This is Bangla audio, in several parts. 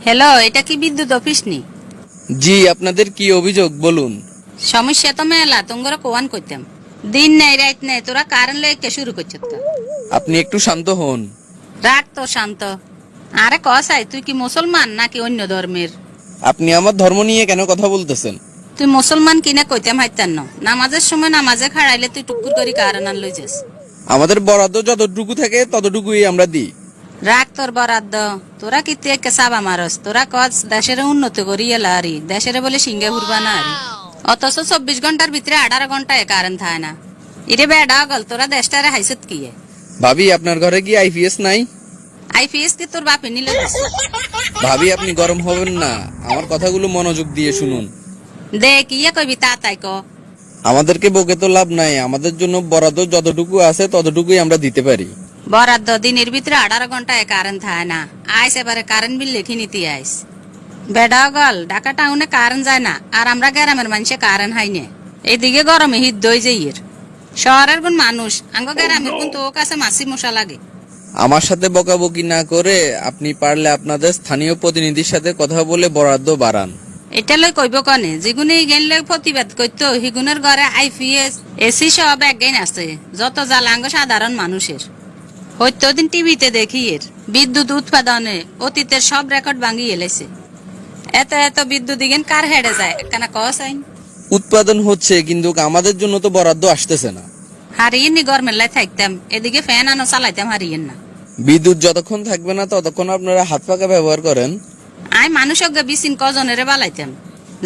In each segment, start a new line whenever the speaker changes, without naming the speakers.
হ্যালো, এটা কি বিদ্যুৎ অফিস নি?
জি, আপনাদের কি অভিযোগ বলুন।
সমস্যা তো মেলা তোমরা কোয়ান করতাম। দিন নাই রাত নাই তোরা কারেন্ট লেগে শুরু করছ তো।
আপনি একটু শান্ত হন।
রাখ তো শান্ত। আরে কসাই, তুই কি মুসলমান নাকি অন্য ধর্মের?
আপনি আমার ধর্ম নিয়ে কেন কথা বলতেছেন?
তুই মুসলমান কিনা কইতাম হাইতান না। নামাজের সময় নামাজে খাড়াইলে তুই টুকুর করি কারেন্ট আন লই যাস।
আমাদের বরাদ্দ যতটুকু থাকে ততটুকুই আমরা দিই।
রাখ তোর বরাদ্দ। তোরা কি তুই একে চাবা মারস? তোরা কচ দেশের উন্নতি করি এলা আরি, দেশের বলে সিঙ্গে ঘুরবা না আরি। অথচ 24 ঘন্টার ভিতরে 18 ঘন্টায় কারেন্ট থাকে না। ইরে বেডা গল, তোরা দেশটারে হাইছত কি?
ভাবি, আপনার ঘরে কি আইপিএস নাই?
আইপিএস কি তোর বাপে নিলে দিছে?
ভাবি, আপনি গরম হবেন না, আমার কথাগুলো মনোযোগ দিয়ে শুনুন।
দেখ ইয়ে কইবি তা তাই ক।
আমাদেরকে বকে তো লাভ নাই, আমাদের জন্য বরাদ্দ যতটুকু আছে ততটুকুই আমরা দিতে পারি।
বরাদ্দ দিনের ভিতরে 18 ঘন্টায় কারেন্ট থাকে না। আইস এবারে কারেন্ট বিল লিখে নিতে আইস। বেডা গল, ঢাকা টাউনে কারেন্ট যায় না, আর আমরা গ্রামের মানুষে কারেন্ট হাই না। এইদিকে গরমে হিট দই যাইয়ের। শহরের কোন মানুষ আঙ্গ গ্রামের কোন তো কাছে মাছি মশা লাগে।
আমার সাথে বকাবকি না করে আপনি পারলে আপনাদের স্থানীয় প্রতিনিধির সাথে কথা বলে বরাদ্দ বাড়ান।
এটা লই কইব কনে, যেগুনে গেন লই প্রতিবাদ করতো হিগুনের ঘরে আইপিএস এসি সব একগাইন আছে। যত জ্বালাঙ্গ সাধারণ মানুষের হয়তো দিন টিভিতে দেখি এর বিদ্যুৎ উৎপাদনে অতীতের সব রেকর্ড ভাঙিয়ে এলেছে। এত এত বিদ্যুৎ দিগেন কার হেডে যায় একখানা কস আইন।
উৎপাদন হচ্ছে, কিন্তু আমাদের জন্য তো বরাদ্দ আসতেছে না।
হারিয়ে নি গরমের লাই থাকতাম, এদিকে ফ্যান আনো চালাইতাম হারিয়েন না।
বিদ্যুৎ যতক্ষণ থাকবে না ততক্ষণ আপনারা হাত পাকা ব্যবহার করেন।
আই মানুষ বিচিন কজনেরে বালাইতাম।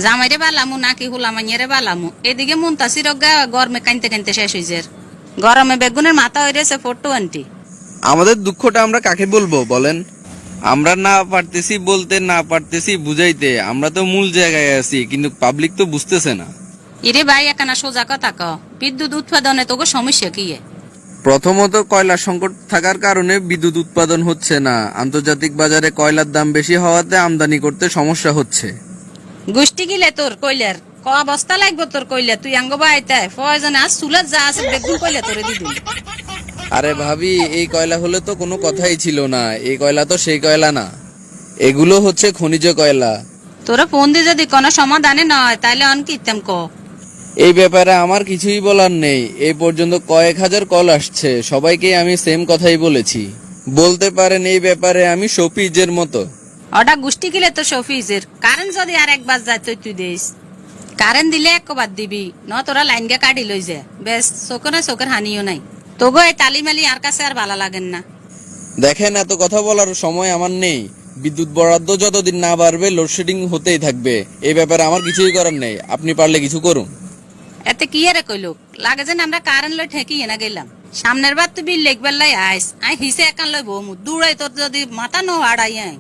জামাইরে বালামু নাকি হুলামাইয়ারে বালামু, এদিকে মুন্তাসির গরমে কানতে কানতে শেষ হয়েছে। গরমে বেগুনের মাথা হইরেছে 420।
আমাদের দুঃখটা আমরা কাকে বলবো বলেন? আমরা না পারতেছি বলতে, না পারতেছি বুঝাইতে। আমরা তো মূল জায়গায় আছি, কিন্তু পাবলিক তো বুঝতেছে না।
ইরে ভাই একানা সোজা কথা ক, বিদ্যুৎ উৎপাদনে তোকে সমস্যা কি?
প্রথমত কয়লার সংকট থাকার কারণে বিদ্যুৎ উৎপাদন হচ্ছে না। আন্তর্জাতিক বাজারে কয়লার দাম বেশি হওয়াতে আমদানি করতে সমস্যা হচ্ছে।
গোষ্ঠী গিলে তোর কইলার ক অবস্থা লাগবো তোর কইলা, তুই আঙ্গ বাইতে ফয়জনে আজ চুলার যা আছে বেগুন কইলা তোরে দিদুন।
আরে ভাবি, এই কয়লা হলে তো কোনো কথাই ছিল না। এই কয়লা তো সেই কয়লা না, এগুলো হচ্ছে খনিজ কয়লা।
তোরা ফোন দিয়ে যদি কোনো সমাধানে নয় তাইলে অন কিতাম ক।
এই ব্যাপারে আমার কিছুই বলার নেই। এই পর্যন্ত কয়েক হাজার কল আসছে, সবাইকে আমি সেম কথাই বলেছি। বলতে পারেন এই ব্যাপারে আমি শফিজের মতো।
ওটা গোষ্ঠী গিলে তো শফিজের কারেন্ট যদি আর একবার যায় তুই দিস। কারেন্ট দিলে একবার দিবি, ন তোরা লাইন গে কাটি লই যা বেশ। চোখে চোখের হানিও নাই। তোগো এই তালিমালি আর কাছে আর ভালো লাগেন না।
দেখেন, এত কথা বলার সময় আমার নেই। বিদ্যুৎ বরাদ্দ যতদিন না বাড়বে লোডশেডিং হতেই থাকবে। এই ব্যাপারে আমার কিছুই করার নেই, আপনি পারলে কিছু করুন।
এতে কি আরে কইলো লাগে যেন আমরা কারেন্ট লই ঠেকিয়ে না গেলাম। সামনের বার তুই বিল লেখবার লাই আইস, আই হিসে একান লই বমু দূরাই তোর যদি মাথা নো হাড়াই আই।